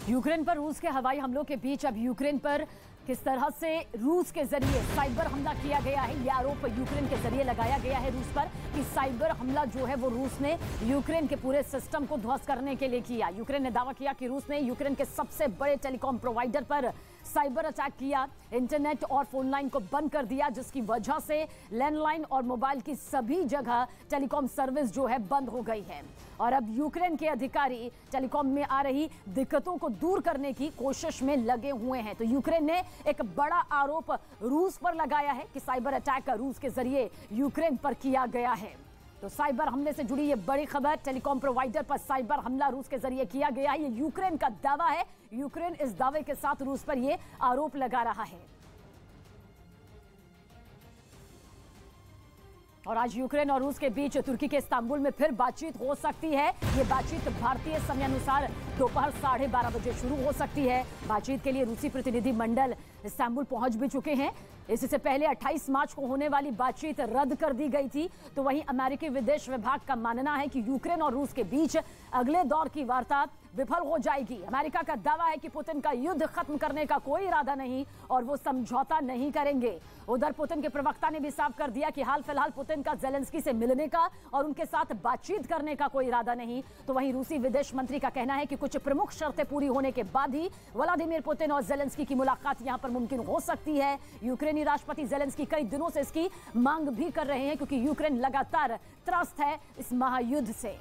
Ukraine पर रूस के हवाई हमलों के बीच अब यूक्रेन पर किस तरह से रूस के जरिए साइबर हमला किया गया है, यह आरोप यूक्रेन के जरिए लगाया गया है रूस पर कि साइबर हमला जो है वो रूस ने यूक्रेन के पूरे सिस्टम को ध्वस्त करने के लिए किया। यूक्रेन ने दावा किया कि रूस ने यूक्रेन के सबसे बड़े टेलीकॉम प्रोवाइडर पर साइबर अटैक किया, इंटरनेट और फोन लाइन को बंद कर दिया, जिसकी वजह से लैंडलाइन और मोबाइल की सभी जगह टेलीकॉम सर्विस जो है बंद हो गई है। और अब यूक्रेन के अधिकारी टेलीकॉम में आ रही दिक्कतों को दूर करने की कोशिश में लगे हुए हैं। तो यूक्रेन ने एक बड़ा आरोप रूस पर लगाया है कि साइबर अटैक रूस के जरिए यूक्रेन पर किया गया है। तो साइबर हमले से जुड़ी ये बड़ी खबर, टेलीकॉम प्रोवाइडर पर साइबर हमला रूस के जरिए किया गया है, ये यूक्रेन का दावा है। यूक्रेन इस दावे के साथ रूस पर ये आरोप लगा रहा है। और आज यूक्रेन और रूस के बीच तुर्की के इस्तांबुल में फिर बातचीत हो सकती है। ये बातचीत भारतीय समय अनुसार दोपहर 12:30 बजे शुरू हो सकती है। बातचीत के लिए रूसी प्रतिनिधि मंडल इस्तांबुल पहुंच भी चुके हैं। इससे पहले 28 मार्च को होने वाली बातचीत रद्द कर दी गई थी। तो वहीं अमेरिकी विदेश विभाग का मानना है कि यूक्रेन और रूस के बीच अगले दौर की वार्ता विफल हो जाएगी। अमेरिका का दावा है कि पुतिन का युद्ध खत्म करने का कोई इरादा नहीं और वो समझौता नहीं करेंगे। उधर पुतिन के प्रवक्ता ने भी साफ कर दिया कि हाल फिलहाल पुतिन का जेलेंस्की से मिलने का और उनके साथ बातचीत करने का कोई इरादा नहीं। तो वहीं रूसी विदेश मंत्री का कहना है कि कुछ प्रमुख शर्तें पूरी होने के बाद ही व्लादिमीर पुतिन और जेलेंस्की की मुलाकात यहां पर मुमकिन हो सकती है। यूक्रेनी राष्ट्रपति जेलेंस्की कई दिनों से इसकी मांग भी कर रहे हैं, क्योंकि यूक्रेन लगातार त्रस्त है इस महायुद्ध से।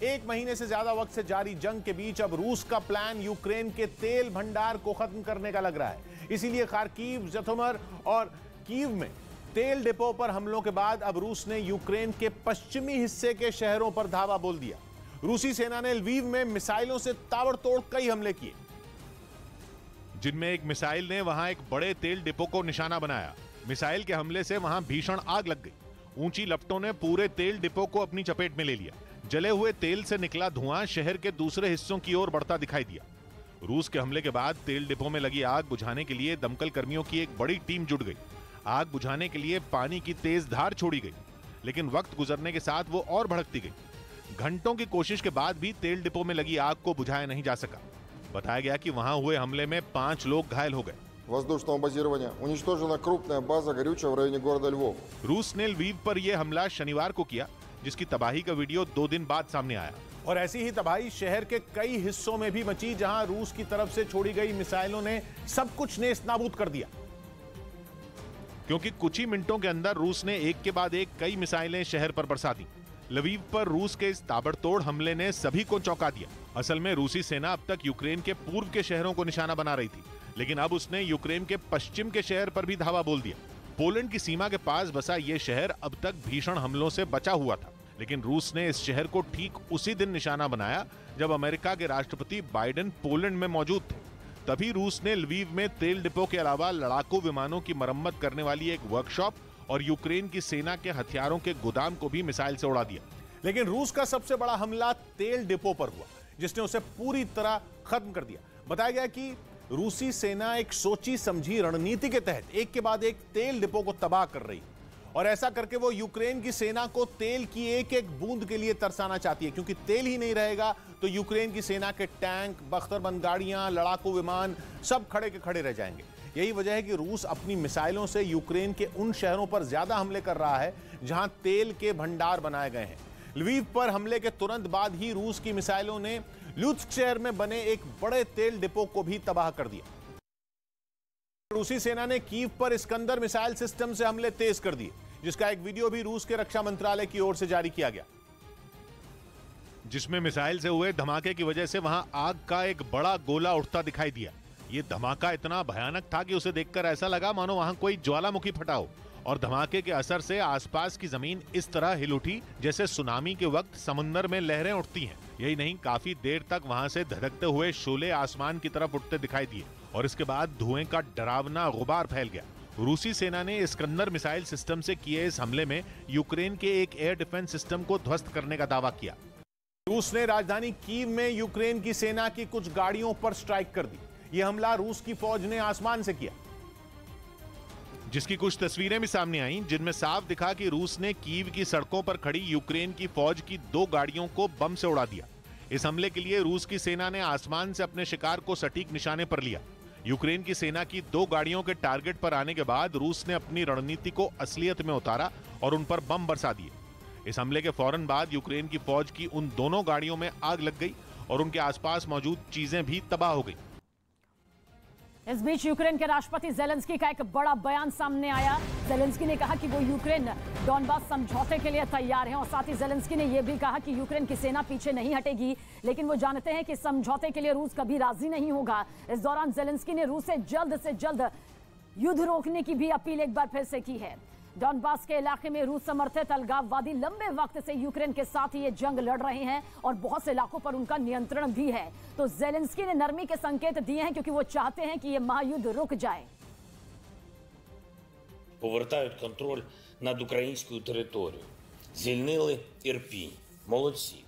एक महीने से ज्यादा वक्त से जारी जंग के बीच अब रूस का प्लान यूक्रेन के तेल भंडार को खत्म करने का लग रहा है। इसीलिए खार्किव, जतोमर और कीव में तेल डिपो पर हमलों के बाद अब रूस ने यूक्रेन के पश्चिमी हिस्से के शहरों पर धावा बोल दिया। रूसी सेना ने लवीव में मिसाइलों से ताबड़तोड़ कई हमले किए, जिनमें एक मिसाइल ने वहां एक बड़े तेल डिपो को निशाना बनाया। मिसाइल के हमले से वहां भीषण आग लग गई। ऊंची लपटों ने पूरे तेल डिपो को अपनी चपेट में ले लिया। जले हुए तेल से निकला धुआं शहर के दूसरे हिस्सों की ओर बढ़ता दिखाई दिया। रूस के हमले के बाद तेल डिपो में लगी आग बुझाने के लिए दमकल कर्मियों की एक बड़ी टीम जुट गई। आग बुझाने के लिए पानी की तेज धार छोड़ी गई, लेकिन वक्त गुजरने के साथ वो और भड़कती गई। घंटों की कोशिश के बाद भी तेल डिपो में लगी आग को बुझाया नहीं जा सका। बताया गया कि वहां हुए हमले में 5 लोग घायल हो गए। воздушного базирования уничтожена крупная база горючего в районе города Львов। रूस ने लवीव पर यह हमला शनिवार को किया, जिसकी तबाही का वीडियो 2 दिन बाद सामने आया। और ऐसी ही तबाही शहर के कई हिस्सों में भी मची, जहां रूस की तरफ से छोड़ी गई मिसाइलों ने सब कुछ नेस्तनाबूद कर दिया। क्योंकि कुछ ही मिनटों के अंदर रूस ने एक के बाद एक कई मिसाइलें शहर पर बरसा दी। लवीव पर रूस के इस ताबड़तोड़ हमले ने सभी को चौंका दिया। असल में रूसी सेना अब तक यूक्रेन के पूर्व के शहरों को निशाना बना रही थी, लेकिन अब उसने यूक्रेन के पश्चिम के शहर पर भी धावा बोल दिया। पोलैंड की सीमा के पास बसा यह शहर अब तक भीषण हमलों से बचा हुआ था, लेकिन रूस ने इस शहर को ठीक उसी दिन निशाना बनाया जब अमेरिका के राष्ट्रपति बाइडेन पोलैंड में मौजूद थे। तभी रूस ने लवीव में तेल डिपो के अलावा लड़ाकू विमानों की मरम्मत करने वाली एक वर्कशॉप और यूक्रेन की सेना के हथियारों के गोदाम को भी मिसाइल से उड़ा दिया। लेकिन रूस का सबसे बड़ा हमला तेल डिपो पर हुआ, जिसने उसे पूरी तरह खत्म कर दिया। बताया गया कि रूसी सेना एक सोची समझी रणनीति के तहत एक के बाद एक तेल डिपो को तबाह कर रही है, और ऐसा करके वो यूक्रेन की सेना को तेल की एक एक बूंद के लिए तरसाना चाहती है, क्योंकि तेल ही नहीं रहेगा तो यूक्रेन की सेना के टैंक, बख्तरबंद गाड़ियां, लड़ाकू विमान सब खड़े के खड़े रह जाएंगे। यही वजह है कि रूस अपनी मिसाइलों से यूक्रेन के उन शहरों पर ज्यादा हमले कर रहा है जहां तेल के भंडार बनाए गए हैं। लवीव पर हमले के तुरंत बाद ही रूस की मिसाइलों ने लुत्स्क शहर में बने एक बड़े तेल डिपो को भी तबाह कर दिया। रूसी सेना ने कीव पर इस्कंदर मिसाइल सिस्टम से हमले तेज कर दिए, जिसका एक वीडियो भी रूस के रक्षा मंत्रालय की ओर से जारी किया गया, जिसमें मिसाइल से हुए धमाके की वजह से वहां आग का एक बड़ा गोला उठता दिखाई दिया। यह धमाका इतना भयानक था कि उसे देखकर ऐसा लगा मानो वहां कोई ज्वालामुखी फटा हो, और धमाके के असर से आसपास की जमीन इस तरह हिल उठी जैसे सुनामी के वक्त समुद्र में लहरें उठती हैं। यही नहीं, काफी देर तक वहां से धधकते हुए शोले आसमान की तरफ उठते दिखाई दिए, और इसके बाद धुएं का डरावना गुबार फैल गया। रूसी सेना ने इस्कंदर मिसाइल सिस्टम से किए इस हमले में यूक्रेन के एक एयर डिफेंस सिस्टम को ध्वस्त करने का दावा किया। रूस ने राजधानी कीव में यूक्रेन की सेना की कुछ गाड़ियों पर स्ट्राइक कर दी। यह हमला रूस की फौज ने आसमान से किया, जिसकी कुछ तस्वीरें भी सामने आईं, जिनमें साफ दिखा कि रूस ने कीव की सड़कों पर खड़ी यूक्रेन की फौज की 2 गाड़ियों को बम से उड़ा दिया। इस हमले के लिए रूस की सेना ने आसमान से अपने शिकार को सटीक निशाने पर लिया। यूक्रेन की सेना की 2 गाड़ियों के टारगेट पर आने के बाद रूस ने अपनी रणनीति को असलियत में उतारा और उन पर बम बरसा दिए। इस हमले के फौरन बाद यूक्रेन की फौज की उन दोनों गाड़ियों में आग लग गई और उनके आसपास मौजूद चीजें भी तबाह हो गई। इस बीच यूक्रेन के राष्ट्रपति जेलेंस्की का एक बड़ा बयान सामने आया। जेलेंस्की ने कहा कि वो यूक्रेन डॉनबास समझौते के लिए तैयार है और साथ ही जेलेंस्की ने यह भी कहा कि यूक्रेन की सेना पीछे नहीं हटेगी, लेकिन वो जानते हैं कि समझौते के लिए रूस कभी राजी नहीं होगा। इस दौरान जेलेंस्की ने रूस से जल्द युद्ध रोकने की भी अपील एक बार फिर से की है। डॉनबास के इलाके में रूस समर्थित अलगाववादी लंबे वक्त से यूक्रेन के साथ ये जंग लड़ रहे हैं और बहुत से इलाकों पर उनका नियंत्रण भी है। तो जेलेंस्की ने नरमी के संकेत दिए हैं क्योंकि वो चाहते हैं कि ये महायुद्ध रुक जाए। Повертають контроль над українською територією. Звільнили Ірпінь. Молодці.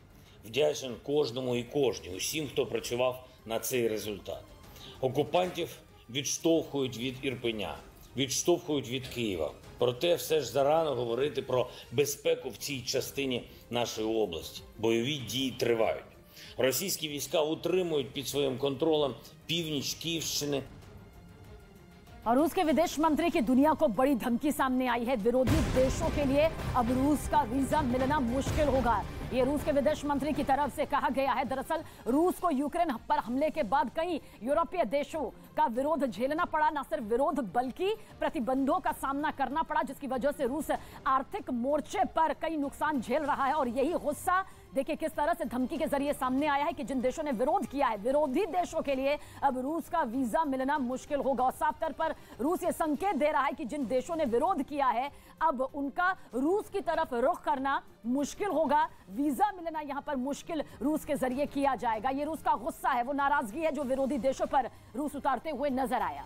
Вдячен кожному і кожній, усім, хто працював на цей результат. Окупантів відштовхують від Ірпеня, відштовхують від Києва. Проте все ж зарано говорити про безпеку в цій частині нашої області. Бойові дії тривають. Російські війська утримують під своїм контролем північ Київщини. और रूस के विदेश मंत्री की दुनिया को बड़ी धमकी सामने आई है। विरोधी देशों के लिए अब रूस का वीजा मिलना मुश्किल होगा, ये रूस के विदेश मंत्री की तरफ से कहा गया है। दरअसल रूस को यूक्रेन पर हमले के बाद कई यूरोपीय देशों का विरोध झेलना पड़ा। न सिर्फ विरोध बल्कि प्रतिबंधों का सामना करना पड़ा, जिसकी वजह से रूस आर्थिक मोर्चे पर कई नुकसान झेल रहा है। और यही गुस्सा देखिए किस तरह से धमकी के जरिए सामने आया है कि जिन देशों ने विरोध किया है, विरोधी देशों के लिए अब रूस का वीजा मिलना मुश्किल होगा। और साफ तौर पर रूस ये संकेत दे रहा है कि जिन देशों ने विरोध किया है अब उनका रूस की तरफ रुख करना मुश्किल होगा। वीजा मिलना यहां पर मुश्किल रूस के जरिए किया जाएगा। ये रूस का गुस्सा है, वो नाराजगी है जो विरोधी देशों पर रूस उतारते हुए नजर आया।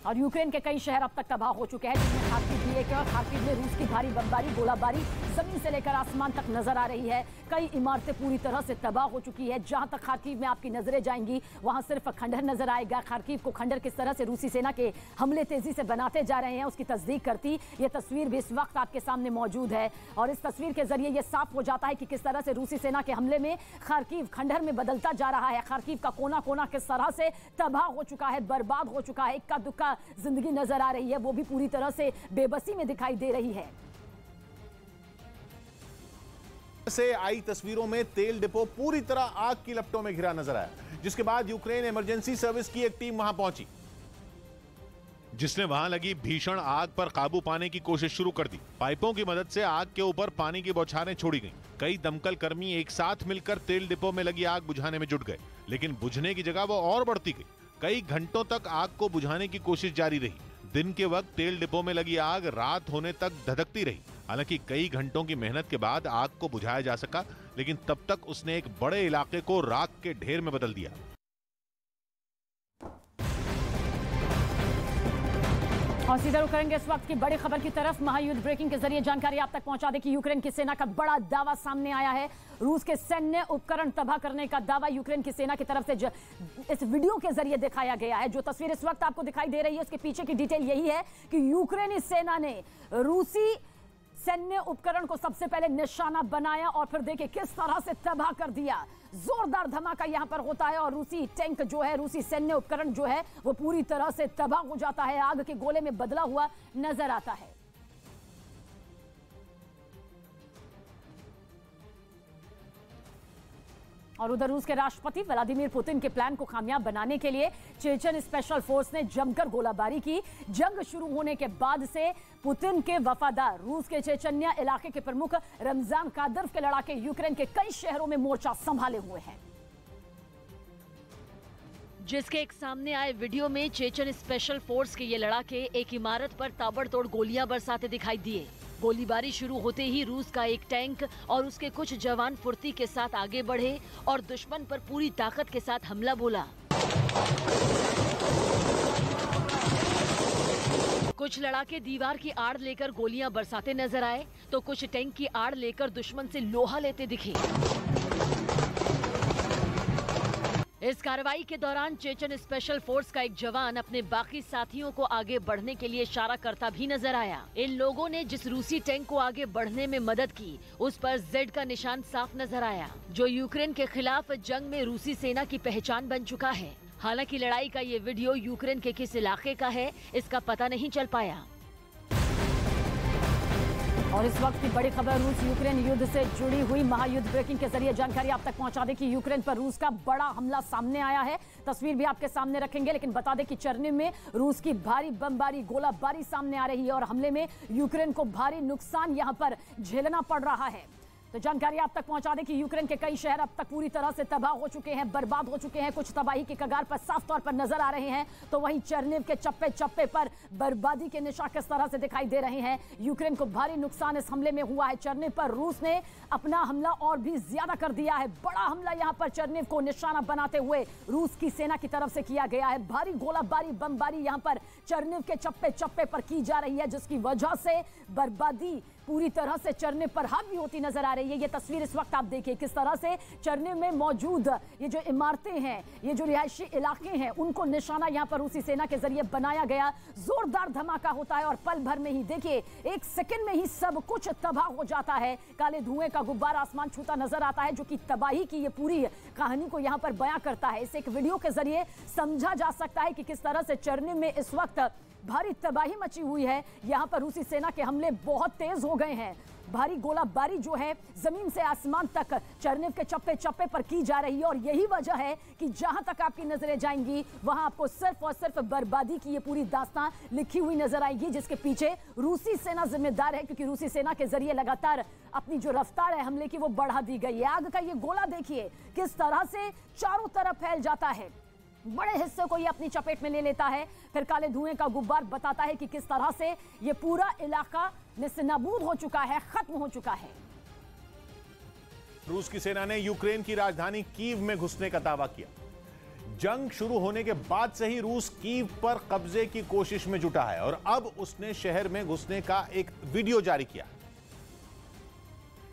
और यूक्रेन के कई शहर अब तक तबाह हो चुके हैं, जिसमें खार्किव भी एक है। खार्किव में रूस की भारी बमबारी, गोलाबारी जमीन से लेकर आसमान तक नजर आ रही है। कई इमारतें पूरी तरह से तबाह हो चुकी है। जहां तक खार्किव में आपकी नजरें जाएंगी वहां सिर्फ खंडहर नजर आएगा। खार्किव को खंडहर किस तरह से रूसी सेना के हमले तेजी से बनाते जा रहे हैं उसकी तस्दीक करती ये तस्वीर भी इस वक्त आपके सामने मौजूद है। और इस तस्वीर के जरिए यह साफ हो जाता है कि किस तरह से रूसी सेना के हमले में खार्किव खंडहर में बदलता जा रहा है। खार्किव का कोना कोना किस तरह से तबाह हो चुका है, बर्बाद हो चुका है। इक्का दुक्का जिंदगी नजर आ रही है, वो भी पूरी तरह से बेबसी में दिखाई दे रही है। से आई तस्वीरों में तेल डिपो पूरी तरह आग की लपटों में घिरा नजर आया, जिसके बाद यूक्रेन इमरजेंसी सर्विस की एक टीम वहां पहुंची, जिसने वहां लगी भीषण आग पर काबू पाने की कोशिश शुरू कर दी। पाइपों की मदद से आग के ऊपर पानी की बौछारें छोड़ी गईं। कई दमकल कर्मी एक साथ मिलकर तेल डिपो में लगी आग बुझाने में जुट गए, लेकिन बुझने की जगह वो और बढ़ती गई। कई घंटों तक आग को बुझाने की कोशिश जारी रही। दिन के वक्त तेल डिपो में लगी आग रात होने तक धधकती रही। हालांकि कई घंटों की मेहनत के बाद आग को बुझाया जा सका, लेकिन तब तक उसने एक बड़े इलाके को राख के ढेर में बदल दिया। और सीधा रुख करेंगे इस वक्त की बड़ी खबर की तरफ। महायुद्ध ब्रेकिंग के जरिए जानकारी आप तक पहुंचा दें कि यूक्रेन की सेना का बड़ा दावा सामने आया है। रूस के सैन्य उपकरण तबाह करने का दावा यूक्रेन की सेना की तरफ से इस वीडियो के जरिए दिखाया गया है। जो तस्वीर इस वक्त आपको दिखाई दे रही है उसके पीछे की डिटेल यही है कि यूक्रेनी सेना ने रूसी सैन्य उपकरण को सबसे पहले निशाना बनाया और फिर देखिए किस तरह से तबाह कर दिया। जोरदार धमाका यहां पर होता है और रूसी टैंक जो है, रूसी सैन्य उपकरण जो है वो पूरी तरह से तबाह हो जाता है, आग के गोले में बदला हुआ नजर आता है। और उधर रूस के राष्ट्रपति व्लादिमीर पुतिन के प्लान को कामयाब बनाने के लिए चेचन स्पेशल फोर्स ने जमकर गोलाबारी की। जंग शुरू होने के बाद से पुतिन के वफादार रूस के चेचन्या इलाके के प्रमुख रमजान कादिरोव के लड़ाके यूक्रेन के कई शहरों में मोर्चा संभाले हुए हैं। जिसके एक सामने आए वीडियो में चेचन स्पेशल फोर्स के ये लड़ाके एक इमारत पर ताबड़तोड़ गोलियां बरसाते दिखाई दिए। गोलीबारी शुरू होते ही रूस का एक टैंक और उसके कुछ जवान फुर्ती के साथ आगे बढ़े और दुश्मन पर पूरी ताकत के साथ हमला बोला। कुछ लड़ाके दीवार की आड़ लेकर गोलियां बरसाते नजर आए तो कुछ टैंक की आड़ लेकर दुश्मन से लोहा लेते दिखे। इस कार्रवाई के दौरान चेचन स्पेशल फोर्स का एक जवान अपने बाकी साथियों को आगे बढ़ने के लिए इशारा करता भी नजर आया। इन लोगों ने जिस रूसी टैंक को आगे बढ़ने में मदद की, उस पर जेड का निशान साफ नजर आया, जो यूक्रेन के खिलाफ जंग में रूसी सेना की पहचान बन चुका है। हालांकि लड़ाई का ये वीडियो यूक्रेन के किस इलाके का है, इसका पता नहीं चल पाया। और इस वक्त की बड़ी खबर रूस यूक्रेन युद्ध से जुड़ी हुई महायुद्ध ब्रेकिंग के जरिए जानकारी आप तक पहुंचा दें कि यूक्रेन पर रूस का बड़ा हमला सामने आया है। तस्वीर भी आपके सामने रखेंगे, लेकिन बता दें कि चर्निव में रूस की भारी बमबारी, गोलाबारी सामने आ रही है और हमले में यूक्रेन को भारी नुकसान यहां पर झेलना पड़ रहा है। तो जानकारी आप तक पहुंचा दें कि यूक्रेन के कई शहर अब तक पूरी तरह से तबाह हो चुके हैं, बर्बाद हो चुके हैं, कुछ तबाही के कगार पर साफ तौर पर नजर आ रहे हैं। तो वहीं चर्निव के चप्पे चप्पे पर बर्बादी के निशान किस तरह से दिखाई दे रहे हैं। यूक्रेन को भारी नुकसान इस हमले में हुआ है। चर्निव पर रूस ने अपना हमला और भी ज्यादा कर दिया है। बड़ा हमला यहां पर चर्निव को निशाना बनाते हुए रूस की सेना की तरफ से किया गया है। भारी गोलाबारी, बमबारी यहां पर चर्निव के चप्पे चप्पे पर की जा रही है, जिसकी वजह से बर्बादी पूरी तरह से चर्निव पर हावी होती नजर आ रही है। ये तस्वीर इस वक्त आप देखिए किस तरह से चर्निव में मौजूद ये जो इमारतें हैं, ये जो रिहायशी इलाके हैं, उनको निशाना यहां पर रूसी सेना के जरिए बनाया गया। जोरदार धमाका होता है और पल भर में ही देखिए, एक सेकंड में ही सब कुछ तबाह हो जाता है। काले धुएं का गुब्बारा आसमान छूता नजर आता है, जो कि तबाही की ये पूरी कहानी को यहां पर बयां करता है। इसे एक वीडियो के जरिए समझा जा सकता है कि किस तरह से चर्निव में इस वक्त भारी तबाही मची हुई है। यहां पर रूसी सेना के हमले बहुत तेज हो गए हैं। भारी गोलाबारी जो है जमीन से आसमान तक चर्निव के चप्पे चप्पे पर की जा रही है और यही वजह है कि जहां तक आपकी नजरें जाएंगी वहां आपको सिर्फ और सिर्फ बर्बादी की ये पूरी दास्तां लिखी हुई नजर आएगी, जिसके पीछे रूसी सेना जिम्मेदार है, क्योंकि रूसी सेना के जरिए लगातार अपनी जो रफ्तार है हमले की वो बढ़ा दी गई है। आग का ये गोला देखिए किस तरह से चारों तरफ फैल जाता है, बड़े हिस्से को ये अपनी चपेट में ले लेता है। फिर काले धुएं का गुब्बार बताता है कि किस तरह से ये पूरा इलाका नेस्तनाबूद हो चुका है, खत्म हो चुका है। रूस की सेना ने यूक्रेन की राजधानी कीव में घुसने का दावा किया। जंग शुरू होने के बाद से ही रूस कीव पर कब्जे की कोशिश में जुटा है और अब उसने शहर में घुसने का एक वीडियो जारी किया,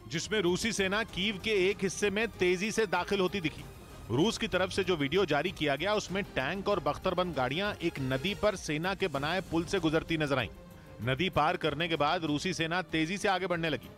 जिसमें रूसी सेना कीव के एक हिस्से में तेजी से दाखिल होती दिखी। रूस की तरफ से जो वीडियो जारी किया गया उसमें टैंक और बख्तरबंद गाड़ियां एक नदी पर सेना के बनाए पुल से गुजरती नजर आईं। नदी पार करने के बाद रूसी सेना तेजी से आगे बढ़ने लगी।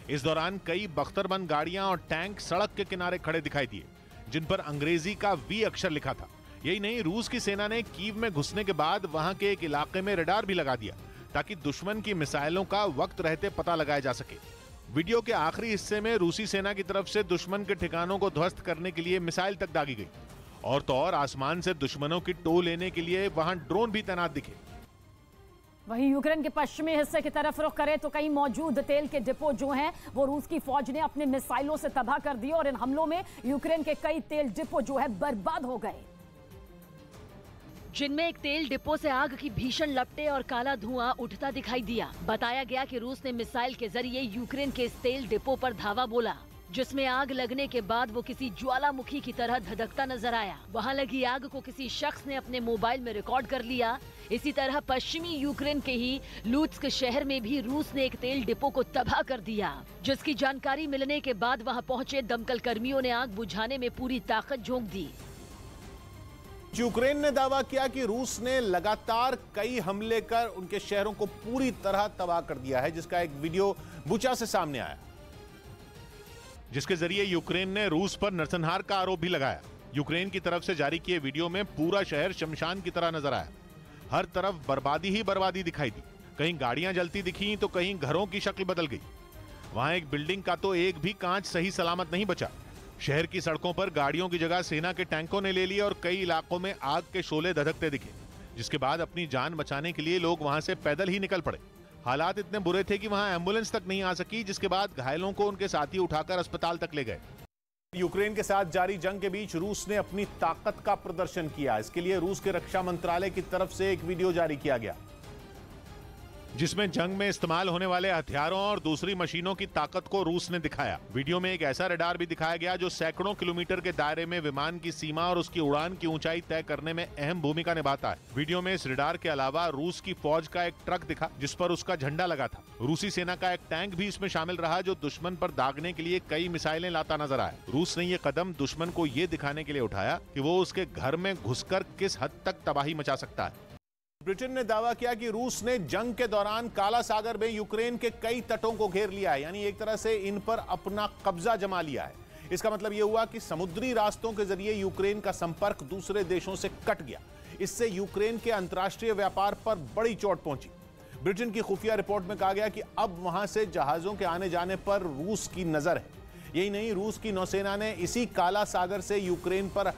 इस दौरान कई बख्तरबंद गाड़ियां और टैंक सड़क के किनारे खड़े दिखाई दिए, जिन पर अंग्रेजी का वी अक्षर लिखा था। यही नहीं, रूस की सेना ने कीव में घुसने के बाद वहां के एक इलाके में रडार भी लगा दिया, ताकि दुश्मन की मिसाइलों का वक्त रहते पता लगाया जा सके। वीडियो के आखिरी हिस्से में रूसी सेना की तरफ से दुश्मन के ठिकानों को ध्वस्त करने के लिए मिसाइल तक दागी गई और तो और आसमान से दुश्मनों की टो लेने के लिए वहां ड्रोन भी तैनात दिखे। वहीं यूक्रेन के पश्चिमी हिस्से की तरफ रुख करें तो कहीं मौजूद तेल के डिपो जो हैं वो रूस की फौज ने अपने मिसाइलों से तबाह कर दिए और इन हमलों में यूक्रेन के कई तेल डिपो जो है बर्बाद हो गए, जिनमें एक तेल डिपो से आग की भीषण लपटें और काला धुआं उठता दिखाई दिया। बताया गया कि रूस ने मिसाइल के जरिए यूक्रेन के इस तेल डिपो पर धावा बोला, जिसमें आग लगने के बाद वो किसी ज्वालामुखी की तरह धधकता नजर आया। वहां लगी आग को किसी शख्स ने अपने मोबाइल में रिकॉर्ड कर लिया। इसी तरह पश्चिमी यूक्रेन के ही लुत्स्क शहर में भी रूस ने एक तेल डिपो को तबाह कर दिया, जिसकी जानकारी मिलने के बाद वहां पहुंचे दमकल कर्मियों ने आग बुझाने में पूरी ताकत झोंक दी। यूक्रेन ने दावा किया कि रूस ने लगातार कई हमले कर उनके शहरों को पूरी तरह तबाह कर दिया है, जिसका एक वीडियो बुचा से सामने आया, जिसके जरिए यूक्रेन ने रूस पर नरसंहार का आरोप भी लगाया। यूक्रेन की तरफ से जारी किए वीडियो में पूरा शहर शमशान की तरह नजर आया। हर तरफ बर्बादी ही बर्बादी दिखाई दी। कहीं गाड़ियां जलती दिखी तो कहीं घरों की शक्ल बदल गई। वहां एक बिल्डिंग का तो एक भी कांच सही सलामत नहीं बचा। शहर की सड़कों पर गाड़ियों की जगह सेना के टैंकों ने ले ली और कई इलाकों में आग के शोले धधकते दिखे, जिसके बाद अपनी जान बचाने के लिए लोग वहां से पैदल ही निकल पड़े। हालात इतने बुरे थे कि वहां एम्बुलेंस तक नहीं आ सकी, जिसके बाद घायलों को उनके साथी उठाकर अस्पताल तक ले गए। यूक्रेन के साथ जारी जंग के बीच रूस ने अपनी ताकत का प्रदर्शन किया। इसके लिए रूस के रक्षा मंत्रालय की तरफ से एक वीडियो जारी किया गया, जिसमें जंग में इस्तेमाल होने वाले हथियारों और दूसरी मशीनों की ताकत को रूस ने दिखाया। वीडियो में एक ऐसा रडार भी दिखाया गया जो सैकड़ों किलोमीटर के दायरे में विमान की सीमा और उसकी उड़ान की ऊंचाई तय करने में अहम भूमिका निभाता है। वीडियो में इस रडार के अलावा रूस की फौज का एक ट्रक दिखा जिस पर उसका झंडा लगा था। रूसी सेना का एक टैंक भी इसमें शामिल रहा जो दुश्मन पर दागने के लिए कई मिसाइलें लाता नजर आया। रूस ने ये कदम दुश्मन को ये दिखाने के लिए उठाया कि वो उसके घर में घुसकर किस हद तक तबाही मचा सकता है। ब्रिटेन ने दावा किया कि रूस ने जंग के दौरान काला सागर में यूक्रेन के कई तटों को घेर लिया है, यानी एक तरह से इन पर अपना कब्जा जमा लिया है। इसका मतलब यह हुआ कि समुद्री रास्तों के जरिए यूक्रेन का संपर्क दूसरे देशों से कट गया। इससे यूक्रेन के अंतर्राष्ट्रीय व्यापार पर बड़ी चोट पहुंची। ब्रिटेन की खुफिया रिपोर्ट में कहा गया कि अब वहां से जहाजों के आने जाने पर रूस की नजर है। यही नहीं, रूस की नौसेना ने इसी काला सागर से यूक्रेन पर